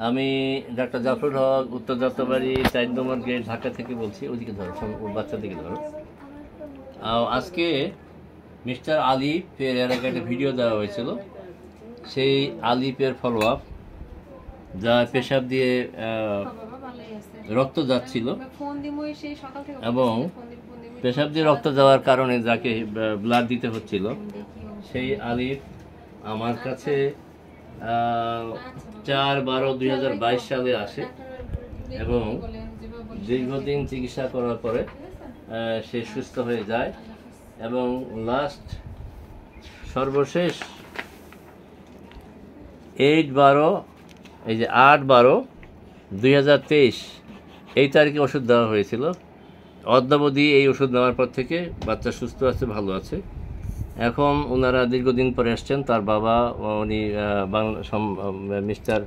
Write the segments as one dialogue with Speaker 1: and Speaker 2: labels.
Speaker 1: আমি ডাক্তার জাফর হক উত্তর যাত্রাবাড়ি 4 নম্বর গেট ঢাকা থেকে বলছি। ওইদিকে ধরো, বাচ্চা দিকে ধরো। আজকে মিস্টার আলিফের এর আগে একটা ভিডিও দেওয়া হয়েছিল, সেই আলিফের ফলো আপ, যা পেশাব দিয়ে রক্ত যাচ্ছিল এবং পেশাব দিয়ে রক্ত যাওয়ার কারণে যাকে ব্লাড দিতে হচ্ছিল, সেই আলিফ আমার কাছে 4/12/2022 সালে আসে এবং দীর্ঘদিন চিকিৎসা করার পরে সে সুস্থ হয়ে যায় এবং সর্বশেষ 8/12/2023 এই তারিখে ওষুধ দেওয়া হয়েছিল। অদ্যাবধি এই ওষুধ নেওয়ার পর থেকে বাচ্চা সুস্থ আছে, ভালো আছে। এখন ওনারা দীর্ঘদিন পরে আসছেন। তার বাবা, উনি মিস্টার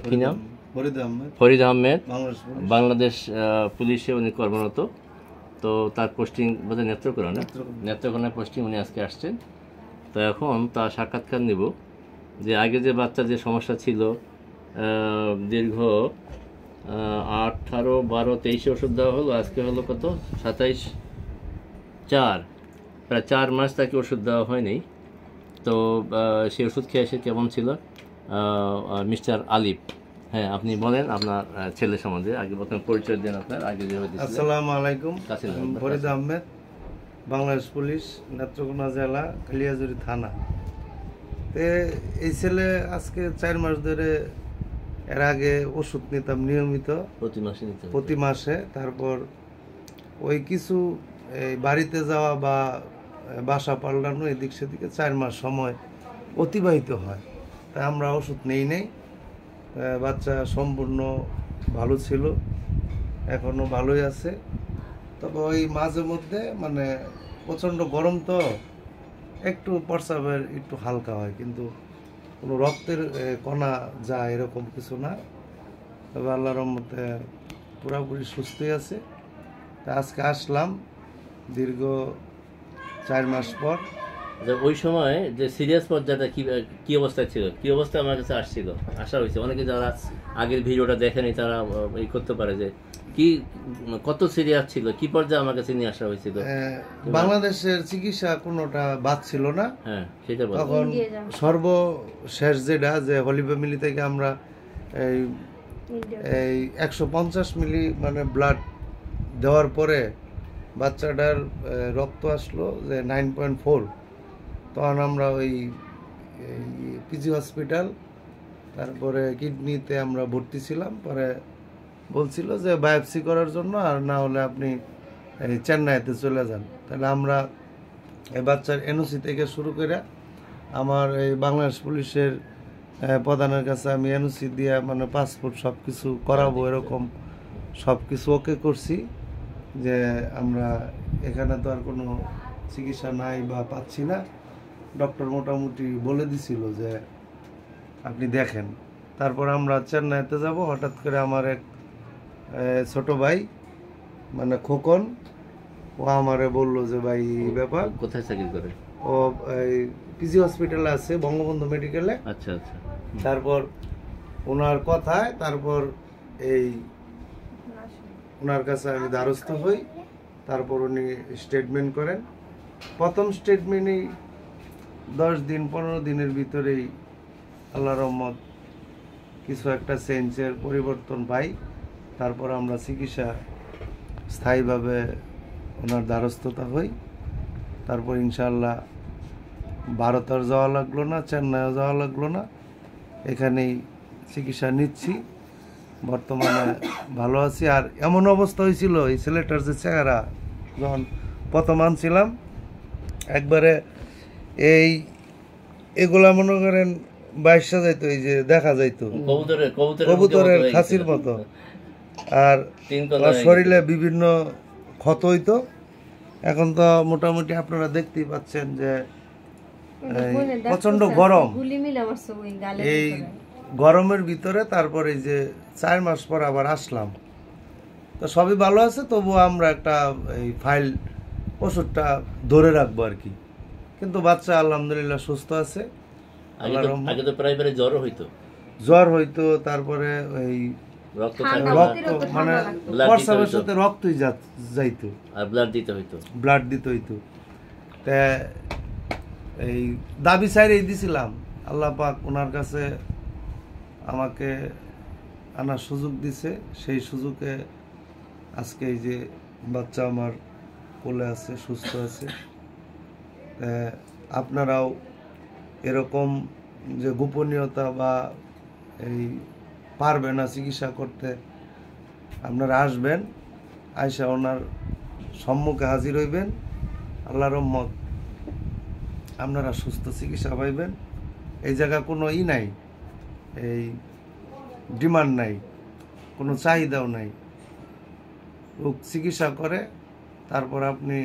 Speaker 1: কি নাম, ফরিদ আহমেদ, বাংলাদেশ পুলিশে উনি কর্মরত। তো তার পোস্টিং বোধহয় নেত্রকোনায় পোস্টিং, উনি আজকে আসছেন। তো এখন তার সাক্ষাৎকার নিব যে আগে যে বাচ্চা যে সমস্যা ছিল, দীর্ঘ 18/12/23 ওষুধ দেওয়া হলো, আজকে হলো কত, 27/4, প্রায় 4 মাস তাকে ওষুধ দেওয়া হয়নি। তো সেই ওষুধ খেয়ে এসে কেমন ছিল মিস্টার আলিফ? হ্যাঁ, আপনি বলেন আপনার ছেলে সম্বন্ধে। আগে প্রথমে পরিচয় দেন আপনার। আগে
Speaker 2: আসসালামু আলাইকুম, ফরিদ আহমেদ, বাংলাদেশ পুলিশ, নেত্রকোনা জেলা, কালিয়াজুরি থানা। এই ছেলে আজকে 4 মাস ধরে, এর আগে ওষুধ নিতাম নিয়মিত প্রতি মাসে। তারপর ওই কিছু এই বাড়িতে যাওয়া বা বাসা পাল্টানো, এদিক সেদিকে 4 মাস সময় অতিবাহিত হয়। তাই আমরা ওষুধ নেই। বাচ্চা সম্পূর্ণ ভালো ছিল, এখনও ভালোই আছে। তবে ওই মাঝে মধ্যে মানে প্রচণ্ড গরম, তো একটু প্রস্রাবের একটু হালকা হয়, কিন্তু কোনো রক্তের কণা যায় এরকম কিছু না। তবে আল্লাহর রহমতে পুরোপুরি সুস্থই আছে। তা আজকে আসলাম দীর্ঘ 4 মাস পর।
Speaker 1: ওই সময় যে সিরিয়াস পর্যায়টা কি অবস্থায় ছিল, কি অবস্থায় আমার কাছে আসা হয়েছে, অনেকে যারা আগের ভিডিওটা দেখেনি তারা এই করতে পারে যে কি কত সিরিয়াস ছিল, কি পর্যায়ে আমার কাছে নিয়ে আসা হয়েছিল।
Speaker 2: বাংলাদেশের চিকিৎসা কোনোটা বাদ ছিল না।
Speaker 1: হ্যাঁ, সেটা
Speaker 2: তখন সর্বশেষ যেটা, যে হলি ফ্যামিলি থেকে আমরা এই 150 মিলি মানে ব্লাড দেওয়ার পরে বাচ্চাটার রক্ত আসলো যে 9.4। তখন আমরা ওই পিজি হসপিটাল, তারপরে কিডনিতে আমরা ভর্তি ছিলাম। পরে বলছিল যে বায়োপসি করার জন্য, আর না হলে আপনি এই চেন্নাইতে চলে যান। তাহলে আমরা এই বাচ্চার এনওসি থেকে শুরু করে আমার এই বাংলাদেশ পুলিশের প্রধানের কাছে আমি এনওসি দিয়ে মানে পাসপোর্ট সব কিছু করাবো, এরকম সব কিছু ওকে করছি। যে আমরা এখানে তো আর কোনো চিকিৎসা নাই বা পাচ্ছি না, ডক্টর মোটামুটি বলে দিছিল যে আপনি দেখেন। তারপর আমরা চেন্নাইতে যাব। হঠাৎ করে আমার এক ছোট ভাই মানে খোকন, ও আমারে বললো যে ভাই ব্যাপার,
Speaker 1: কোথায় চাকরি করে?
Speaker 2: ও এই পিজি হসপিটালে আছে, বঙ্গবন্ধু মেডিকেলে।
Speaker 1: আচ্ছা আচ্ছা।
Speaker 2: তারপর ওনার কথায় তারপর ওনার কাছে আমি দ্বারস্থ হই। তারপর উনি স্টেটমেন্ট করেন। প্রথম স্টেটমেন্টেই 10-15 দিনের ভিতরেই আল্লাহ রহমত কিছু একটা চেঞ্জের পরিবর্তন পাই। তারপর আমরা চিকিৎসা স্থায়ীভাবে ওনার দ্বারস্থতা হই। তারপর ইনশাআল্লাহ ভারতের যাওয়া লাগলো না, চেন্নাইও যাওয়া লাগলো না, এখানেই চিকিৎসা নিচ্ছি। বর্তমানে ভালো আছি। আর এমন অবস্থা হয়েছিল, এই ছেলেটার যে চেহারা যখন প্রথম আনছিলাম, একবারে এগুলা মনে করেন 22 যাইতো, এই যে দেখা যাইতো কবুতরের খাসির মতো। আর শরীরে বিভিন্ন ক্ষত হইতো। এখন তো মোটামুটি আপনারা দেখতেই পাচ্ছেন যে প্রচন্ড গরম, এই গরমের ভিতরে তারপর এই যে 4 মাস পর আবার আসলাম। তো সবই ভালো আছে, তবুও আমরা একটা এই ফাইল ওষুধটা ধরে রাখবো আর কি। কিন্তু বাচ্চা আলহামদুলিল্লাহ সুস্থ আছে।
Speaker 1: আগে তো প্রায় জ্বরও হইতো।
Speaker 2: জ্বর হইতো, তারপরে ওই
Speaker 1: রক্ত
Speaker 2: রক্ত মানে প্রস্রাবের সাথে রক্তই যাইতো
Speaker 1: আর ব্লাড দিতে হইতো।
Speaker 2: ব্লাড দিতে হইতো। তা এই দাবি চাইরেই দিছিলাম, আল্লাহ পাক ওনার কাছে আমাকে আনার সুযোগ দিছে। সেই সুযোগে আজকে এই যে বাচ্চা আমার কোলে আছে, সুস্থ আছে। আপনারাও এরকম যে গোপনীয়তা বা এই পারবে না চিকিৎসা করতে, আপনারা আসবেন, আয়সা ওনার সম্মুখে হাজির হইবেন। আল্লাহর রহমত আপনারা সুস্থ চিকিৎসা পাইবেন। এই জায়গা কোনো নাই, এই ডিমান্ড নাই, কোনো চাহিদাও নাই। রোগ চিকিৎসা করে, তারপর আপনি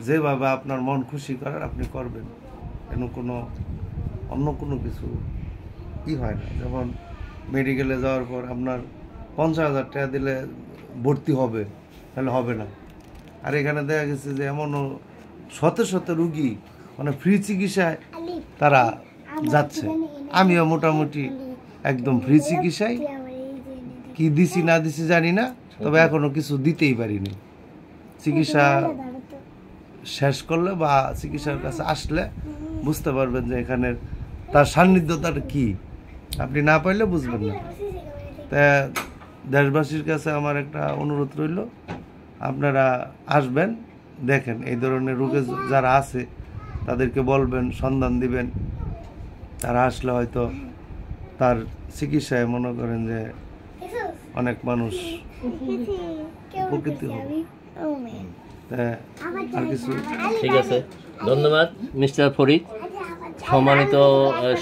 Speaker 2: যেভাবে আপনার মন খুশি করার আপনি করবেন। কোনো অন্য কোনো কিছু হয় না। যেমন মেডিকেলে যাওয়ার পর আপনার 50,000 টাকা দিলে ভর্তি হবে, তাহলে হবে না। আর এখানে দেখা গেছে যে এমনও শত শত রুগী মানে ফ্রি চিকিৎসায় তারা যাচ্ছে। আমিও মোটামুটি একদম ফ্রি চিকিৎসায়, কি দিছি না দিছি জানি না, তবে এখনো কিছু দিতেই পারিনি। চিকিৎসা শেষ করলে বা চিকিৎসার কাছে আসলে বুঝতে পারবেন যে এখানের তার সান্নিধ্যতার কি, আপনি না পাইলে বুঝবেন না। তা দেশবাসীর কাছে আমার একটা অনুরোধ রইল, আপনারা আসবেন, দেখেন এই ধরনের রোগে যারা আছে তাদেরকে বলবেন, সন্ধান দিবেন। তারা আসলে হয়তো তার চিকিৎসায় মনে করেন যে অনেক মানুষ উপকৃত হবে। আর কিছু?
Speaker 1: ঠিক আছে, ধন্যবাদ মিস্টার ফরিদ, সম্মানিত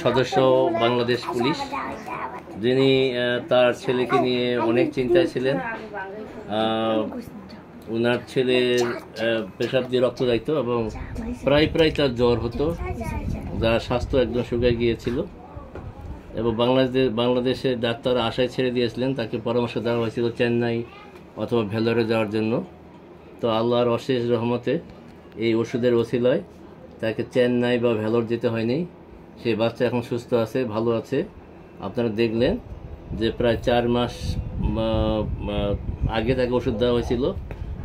Speaker 1: সদস্য বাংলাদেশ পুলিশ, যিনি তার ছেলেকে নিয়ে অনেক চিন্তায় ছিলেন। ওনার ছেলের পেশাব দিয়ে রক্ত যাইত এবং প্রায় তার জ্বর হতো, যার স্বাস্থ্য একদম শুকিয়ে গিয়েছিল এবং বাংলাদেশে ডাক্তার আশায় ছেড়ে দিয়েছিলেন। তাকে পরামর্শ দেওয়া হয়েছিল চেন্নাই অথবা ভেলোরে যাওয়ার জন্য। তো আল্লাহর অশেষ রহমতে এই ওষুধের ওসিলায় তাকে চেন্নাই বা ভেলোর যেতে হয়নি। সেই বাচ্চা এখন সুস্থ আছে, ভালো আছে। আপনারা দেখলেন যে প্রায় 4 মাস আগে তাকে ওষুধ দেওয়া হয়েছিল।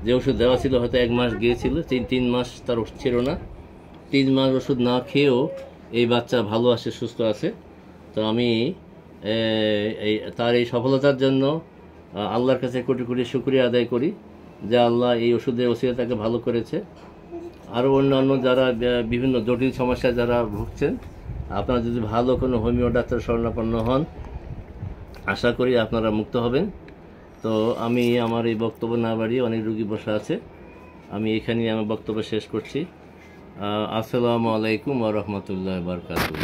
Speaker 1: যে ওষুধ দেওয়া ছিল হয়তো 1 মাস গিয়েছিল, 3 মাস তার ওষুধ ছিল না। 3 মাস ওষুধ না খেয়েও এই বাচ্চা ভালো আছে, সুস্থ আছে। তো আমি তার এই সফলতার জন্য আল্লাহর কাছে কোটি কোটি শুকরিয়া আদায় করি যে আল্লাহ এই ওষুধের ওসিলা তাকে ভালো করেছে। আরও অন্যান্য যারা বিভিন্ন জটিল সমস্যায় যারা ভুগছেন, আপনারা যদি ভালো কোনো হোমিও ডাক্তার শরণাপন্ন হন, আশা করি আপনারা মুক্ত হবেন। তো আমি আমার এই বক্তব্য না বাড়িয়ে, অনেক রুগী বসে আছে, আমি এখানেই আমার বক্তব্য শেষ করছি। আসসালামু আলাইকুম ওয়া রাহমাতুল্লাহি ওয়া বারাকাতুহু।